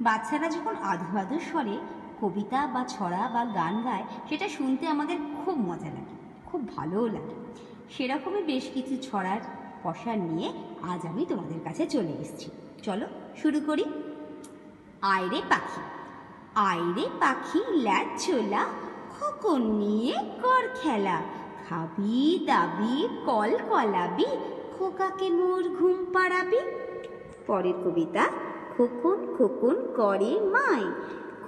বাচ্চারা যখন আধো আধো স্বরে কবিতা বা ছড়া বা গান গায়, সেটা শুনতে আমাদের খুব মজা লাগে, খুব ভালোও লাগে। সেরকমই বেশ কিছু ছড়ার পসার নিয়ে আজ আমি তোমাদের কাছে চলে এসেছি। চলো শুরু করি। আয়রে পাখি, আয়রে পাখি ল্যাজ ছোলা, খোকন নিয়ে কর খেলা, খাবি দাবি কল কলাবি, খোকাকে মোর ঘুম পাড়াবি। পরের কবিতা। খোকন খোকন করে মায়,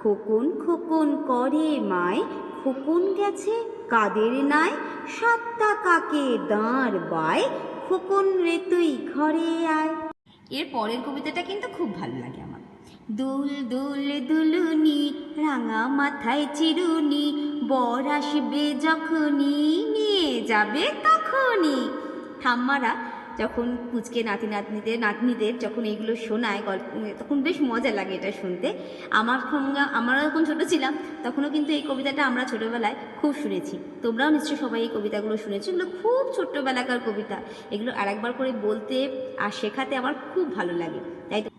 খোকন খোকন করে মায়, খোকন গেছে কাদের নাই, সাতটা কাকে দাঁড় বায়, খোকন রে তুই ঘরে আয়। এর পরের কবিতাটা কিন্তু খুব ভালো লাগে আমার। দুল দুল দুলুনি, রাঙা মাথায় চিরুনি, বর আসবে যখনই, নিয়ে যাবে তখনই। ঠাম্মারা যখন পুচকে নাতনিদের যখন এইগুলো শোনায় গল্প, তখন বেশ মজা লাগে এটা শুনতে। আমরা যখন ছোটো ছিলাম তখনও কিন্তু এই কবিতাটা আমরা ছোটোবেলায় খুব শুনেছি। তোমরাও নিশ্চয়ই সবাই এই কবিতাগুলো শুনেছো। এগুলো খুব ছোট্টবেলাকার কবিতা। এগুলো আরেকবার করে বলতে আর শেখাতে আমার খুব ভালো লাগে। তাই তো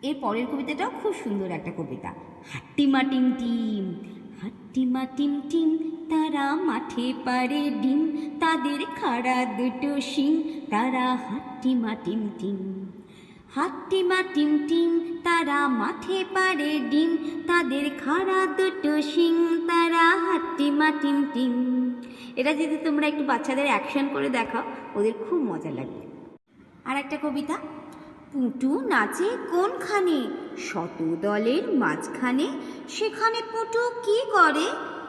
এর পরের কবিতাটাও খুব সুন্দর একটা কবিতা। হাট্টিমা টিম টিম, হাট্টিমা টিম টিম, তারা মাঠে পারে ডিম, তাদের খাড়া দুটো শিং, তারা হাট্টিমা টিম টিম। হাট্টিমা টিম টিম, তারা মাঠে পারে ডিম, তাদের খাড়া দুটো শিং, তারা হাট্টিমা টিম টিম। এটা যদি তোমরা একটু বাচ্চাদের অ্যাকশন করে দেখাও, ওদের খুব মজা লাগবে। আর একটা কবিতা। পুটু নাচে কোনখানে, শত দলের মাঝখানে, সেখানে পুটু কি করে,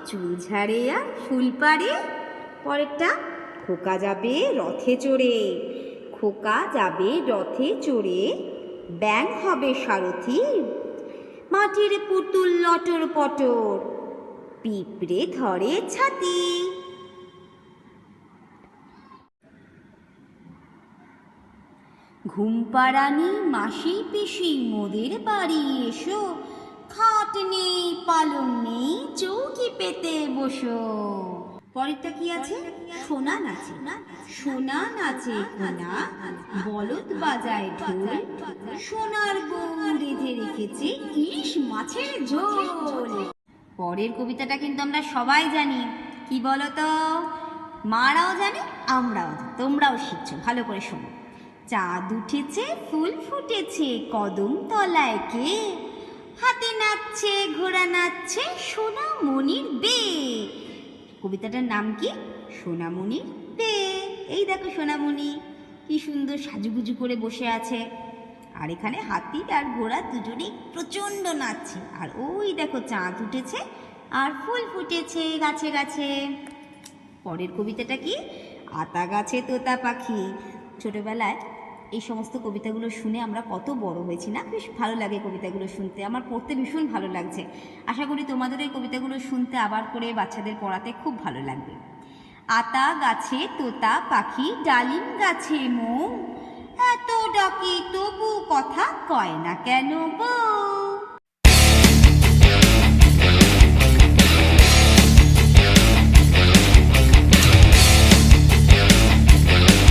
চুল ঝাড়ে আর ফুল পাড়ে। পরেরটা। খোকা যাবে রথে চড়ে, খোকা যাবে রথে চড়ে, ব্যাং হবে সারথি, মাটির পুতুল লটর পটর, পিঁপড়ে ধরে ছাতি। ঘুম পাড়ানি মাসি পিসি মোদের বাড়ি এসো, খাট নেই পালন নেই চৌকি পেতে বসো। পরেরটা কি আছে? সোনা নাচে, সোনা নাচে কোনা, বলদ বাজায় ঢোল, সোনার বউ রেঁধে রেখেছে ইলিশ মাছের ঝোল। পরের কবিতাটা কিন্তু আমরা সবাই জানি। কি বলো তো? মারাও জানে, আমরাও জানি, তোমরাও শিখছো, ভালো করে শোনো। চাঁদ উঠেছে ফুল ফুটেছে কদম তলায় কে, হাতে নাচছে ঘোড়া নাচছে সোনামণির বে। কবিতাটার নাম কি? সোনামণির বে। এই দেখো সোনামণি কি সুন্দর সাজুগুজু করে বসে আছে, আর এখানে হাতি আর ঘোড়া দুজনেই প্রচণ্ড নাচছে। আর ওই দেখো চাঁদ উঠেছে আর ফুল ফুটেছে গাছে গাছে। পরের কবিতাটা কি? আতা গাছে তোতা পাখি। ছোটবেলায় এই সমস্ত কবিতাগুলো শুনে আমরা কত বড় হয়েছি না? বেশ ভালো লাগে কবিতাগুলো শুনতে, আমার পড়তে ভীষণ ভালো লাগছে। আশা করি তোমাদের এই কবিতাগুলো শুনতে আবার করে বাচ্চাদের পড়াতে খুব ভালো লাগবে। আতা গাছে তোতা পাখি, ডালিম গাছে মৌ, এত ডাকি তবু কথা কয় না কেন বউ।